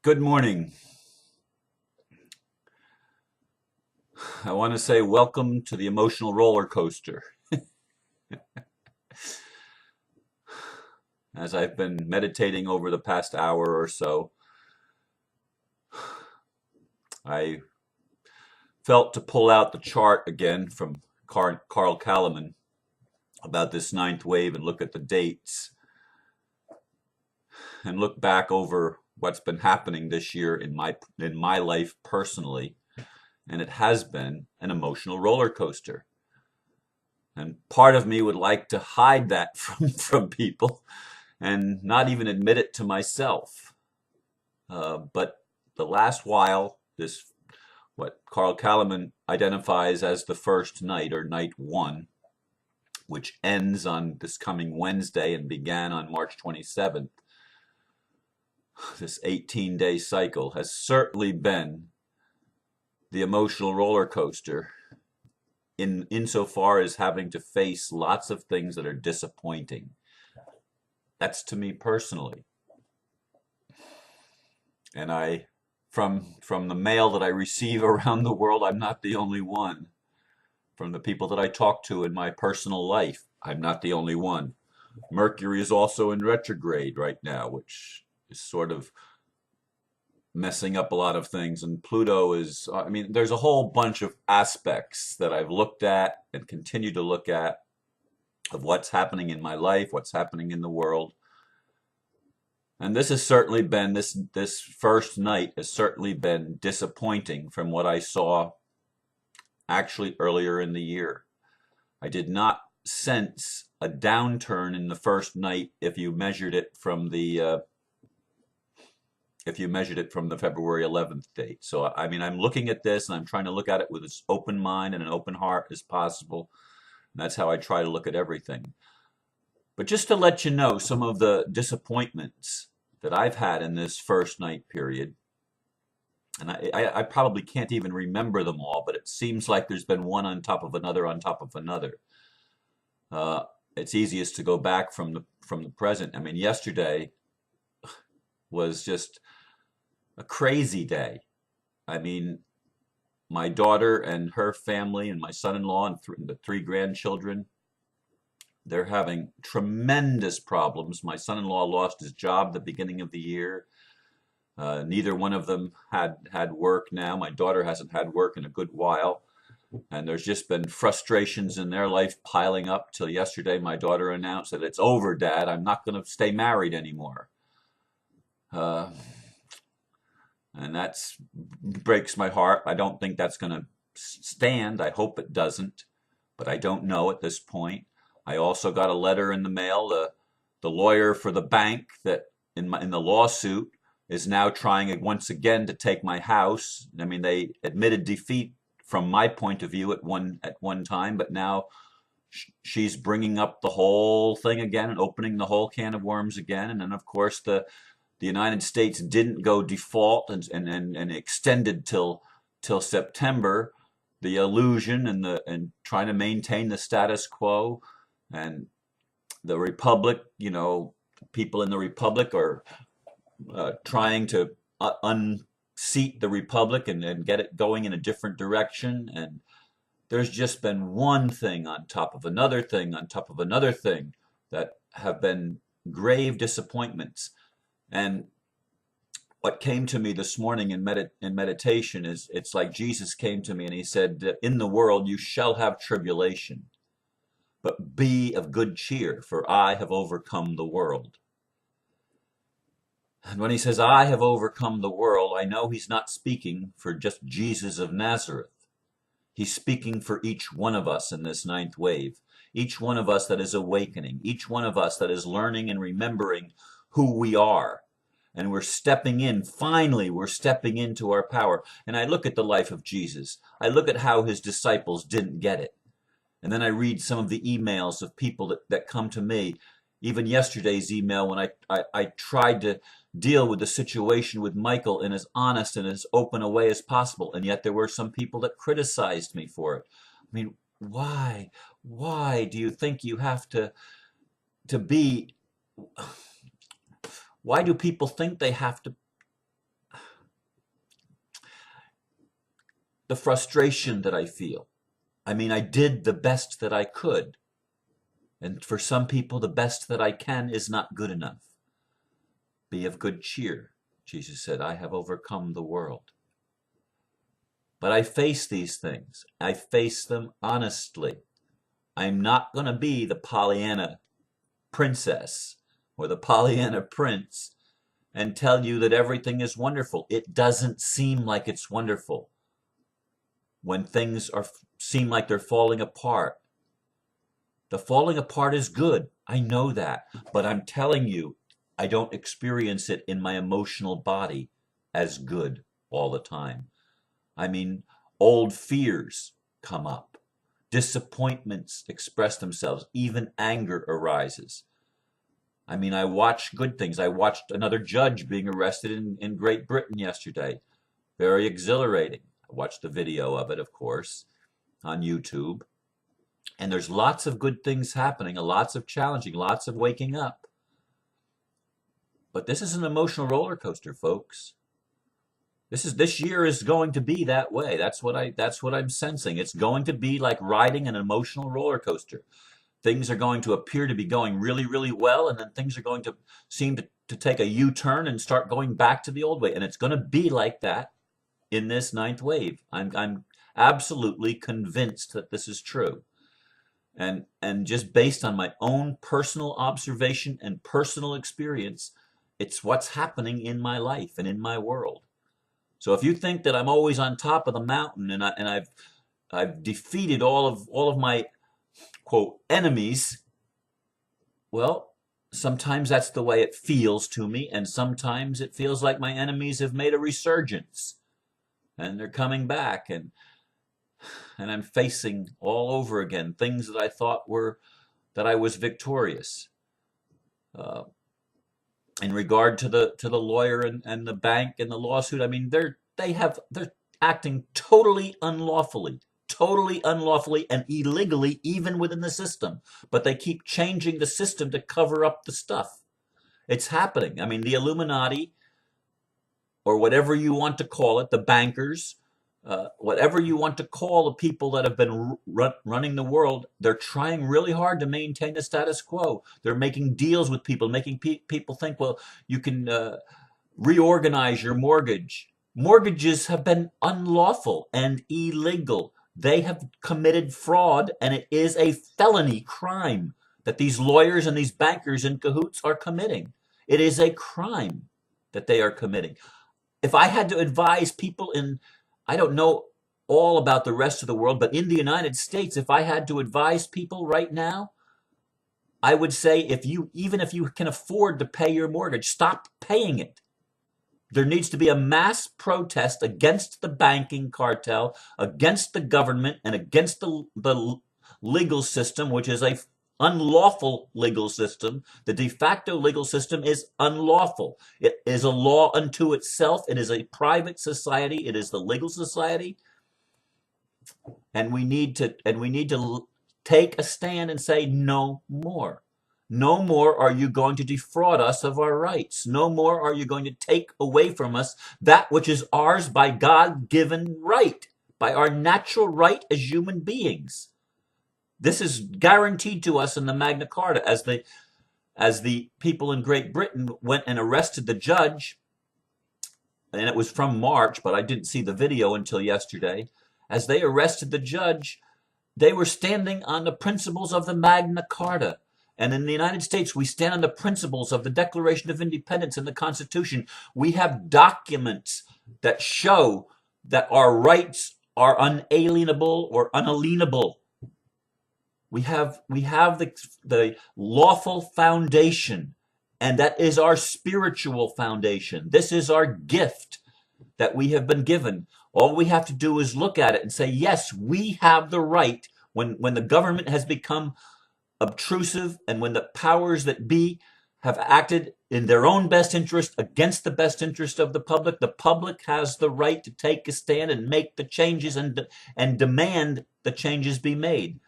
Good morning. I want to say welcome to the emotional roller coaster. As I've been meditating over the past hour or so, I felt to pull out the chart again from Carl Kalaman about this ninth wave and look at the dates and look back over what's been happening this year in my life personally, and it has been an emotional roller coaster. And part of me would like to hide that from people and not even admit it to myself. But the last while, this what Carl Kalaman identifies as the first night or night one, which ends on this coming Wednesday and began on March 27th, this 18-day cycle has certainly been the emotional roller coaster insofar as having to face lots of things that are disappointing. That's to me personally. And from the mail that I receive around the world, I'm not the only one. From the people that I talk to in my personal life, I'm not the only one. Mercury is also in retrograde right now, which is sort of messing up a lot of things. And Pluto is, I mean, there's a whole bunch of aspects that I've looked at and continue to look at of what's happening in my life, what's happening in the world. And this has certainly been, this first night has certainly been disappointing from what I saw actually earlier in the year. I did not sense a downturn in the first night if you measured it from the February 11th date. So I mean, I'm looking at this and I'm trying to look at it with as open mind and an open heart as possible. And that's how I try to look at everything. But just to let you know some of the disappointments that I've had in this first night period, and I probably can't even remember them all, but it seems like there's been one on top of another on top of another. Uh, it's easiest to go back from the present. I mean, yesterday was just a crazy day. I mean, my daughter and her family and my son-in-law and the three grandchildren, they're having tremendous problems. My son-in-law lost his job at the beginning of the year. Neither one of them had work now. My daughter hasn't had work in a good while. And there's just been frustrations in their life piling up till yesterday. My daughter announced that it's over, Dad. I'm not going to stay married anymore. Uh, and that's breaks my heart. I don't think that's going to stand. I hope it doesn't, but I don't know at this point. I also got a letter in the mail. The lawyer for the bank that in the lawsuit is now trying once again to take my house. I mean, they admitted defeat from my point of view at one time, but now she's bringing up the whole thing again and opening the whole can of worms again. And then, of course, the United States didn't go default and extended till September. The illusion and trying to maintain the status quo, and the Republic, people in the Republic are trying to unseat the Republic and get it going in a different direction. And there's just been one thing on top of another thing on top of another thing that have been grave disappointments. And what came to me this morning in meditation is it's like Jesus came to me and he said, "In the world you shall have tribulation, but be of good cheer, for I have overcome the world." And when he says, "I have overcome the world," I know he's not speaking for just Jesus of Nazareth. He's speaking for each one of us in this ninth wave, each one of us that is awakening, each one of us that is learning and remembering who we are. And we're stepping in, finally, we're stepping into our power. And I look at the life of Jesus. I look at how his disciples didn't get it. And then I read some of the emails of people that come to me. Even yesterday's email, when I tried to deal with the situation with Michael in as honest and as open a way as possible. And yet there were some people that criticized me for it. I mean, why? Why do you think you have to be, why do people think they have to the frustration that I feel. I mean, I did the best that I could. And for some people, the best that I can is not good enough. Be of good cheer. Jesus said, I have overcome the world. But I face these things. I face them honestly. I'm not going to be the Pollyanna princess or the Pollyanna prince and tell you that everything is wonderful. It doesn't seem like it's wonderful when things seem like they're falling apart. The falling apart is good. I know that. But I'm telling you, I don't experience it in my emotional body as good all the time. I mean, old fears come up. Disappointments express themselves. Even anger arises. I mean, I watch good things. I watched another judge being arrested in Great Britain yesterday. Very exhilarating. I watched the video of it, of course, on YouTube. And there's lots of good things happening, lots of challenging, lots of waking up. But this is an emotional roller coaster, folks. This year is going to be that way. That's what I'm sensing. It's going to be like riding an emotional roller coaster. Things are going to appear to be going really, really well, and then things are going to seem to take a U-turn and start going back to the old way. And it's going to be like that in this ninth wave. I'm absolutely convinced that this is true. And just based on my own personal observation and personal experience, it's what's happening in my life and in my world. So if you think that I'm always on top of the mountain and I've defeated all of my quote enemies, well, sometimes that's the way it feels to me, and sometimes it feels like my enemies have made a resurgence and they're coming back, and I'm facing all over again things that I thought that I was victorious. In regard to the lawyer and the bank and the lawsuit, I mean, they're acting totally unlawfully and illegally, even within the system. But they keep changing the system to cover up the stuff. It's happening. I mean, the Illuminati, or whatever you want to call it, the bankers, whatever you want to call the people that have been running the world, they're trying really hard to maintain the status quo. They're making deals with people, making people think, well, you can reorganize your mortgage. Mortgages have been unlawful and illegal. They have committed fraud, and it is a felony crime that these lawyers and these bankers in cahoots are committing. It is a crime that they are committing. If I had to advise people I don't know all about the rest of the world, but in the United States, if I had to advise people right now, I would say even if you can afford to pay your mortgage, stop paying it. There needs to be a mass protest against the banking cartel, against the government, and against the legal system, which is a unlawful legal system. The de facto legal system is unlawful. It is a law unto itself. It is a private society. It is the legal society. And we need to take a stand and say no more. No more are you going to defraud us of our rights. No more are you going to take away from us that which is ours by God-given right, by our natural right as human beings. This is guaranteed to us in the Magna Carta. As the people in Great Britain went and arrested the judge, and it was from March, but I didn't see the video until yesterday. As they arrested the judge, they were standing on the principles of the Magna Carta. And in the United States, we stand on the principles of the Declaration of Independence and the Constitution. We have documents that show that our rights are unalienable or unalienable. We have the lawful foundation, and that is our spiritual foundation. This is our gift that we have been given. All we have to do is look at it and say, yes, we have the right. When the government has become obtrusive and when the powers that be have acted in their own best interest against the best interest of the public has the right to take a stand and make the changes and demand the changes be made.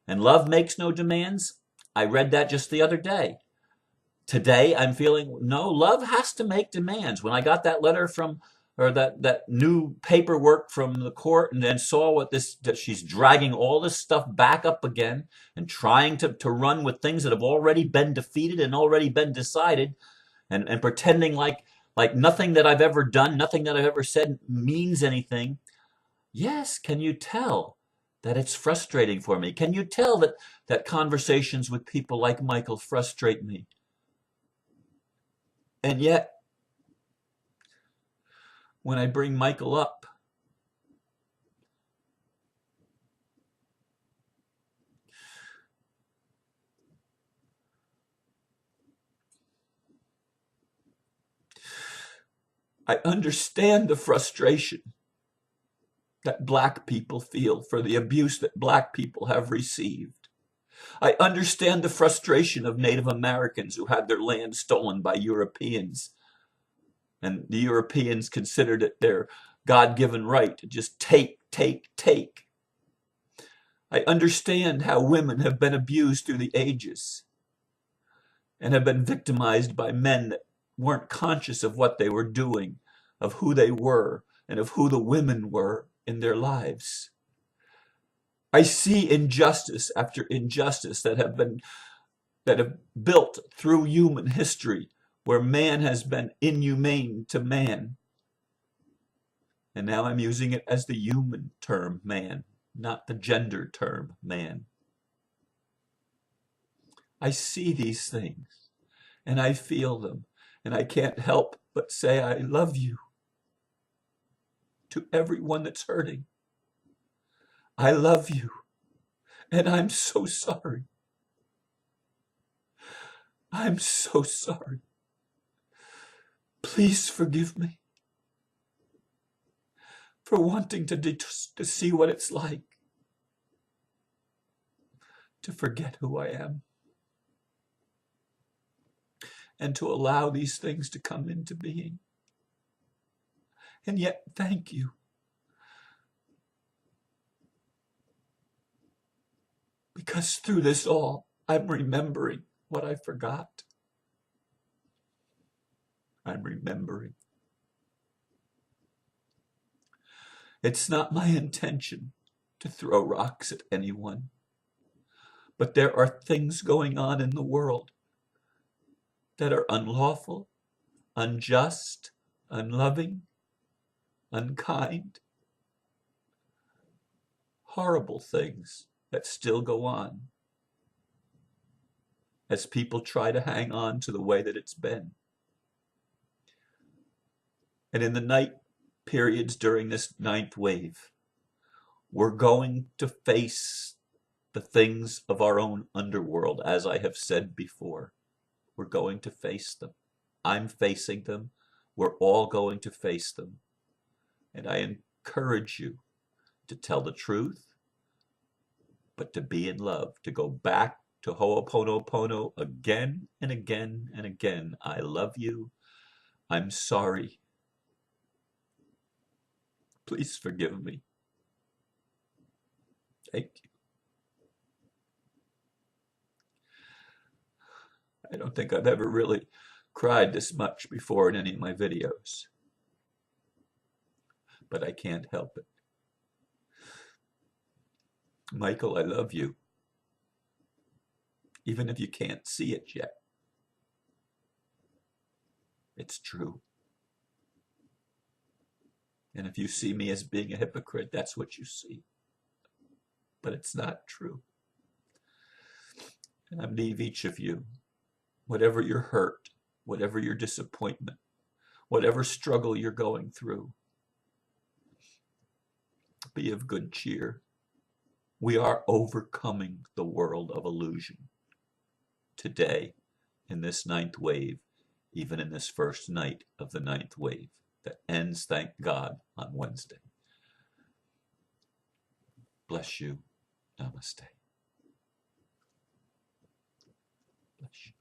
And love makes no demands. I read that just the other day. Today, I'm feeling, no, love has to make demands. When I got that letter from or that new paperwork from the court, and then saw that she's dragging all this stuff back up again and trying to run with things that have already been defeated and already been decided, and pretending like nothing that I've ever done, nothing that I've ever said means anything. Yes, can you tell that it's frustrating for me? Can you tell that conversations with people like Michael frustrate me? And yet, when I bring Michael up, I understand the frustration that Black people feel for the abuse that Black people have received. I understand the frustration of Native Americans who had their land stolen by Europeans, and the Europeans considered it their God-given right to just take, take, take. I understand how women have been abused through the ages and have been victimized by men that weren't conscious of what they were doing, of who they were, and of who the women were in their lives. I see injustice after injustice that have built through human history, where man has been inhumane to man. And now I'm using it as the human term, man, not the gender term, man. I see these things, and I feel them, and I can't help but say I love you to everyone that's hurting. I love you, and I'm so sorry. I'm so sorry. Please forgive me for wanting to see what it's like to forget who I am and to allow these things to come into being. And yet, thank you. Because through this all, I'm remembering what I forgot. I'm remembering. It's not my intention to throw rocks at anyone, but there are things going on in the world that are unlawful, unjust, unloving, unkind, horrible things that still go on as people try to hang on to the way that it's been. And in the night periods during this ninth wave, we're going to face the things of our own underworld, as I have said before. We're going to face them. I'm facing them. We're all going to face them. And I encourage you to tell the truth, but to be in love, to go back to Ho'oponopono again and again and again. I love you. I'm sorry. Please forgive me. Thank you. I don't think I've ever really cried this much before in any of my videos, but I can't help it. Michael, I love you, even if you can't see it yet. It's true. And if you see me as being a hypocrite, that's what you see. But it's not true. And I leave each of you, whatever your hurt, whatever your disappointment, whatever struggle you're going through, be of good cheer. We are overcoming the world of illusion today in this ninth wave, even in this first night of the ninth wave that ends, thank God, on Wednesday. Bless you. Namaste. Bless you.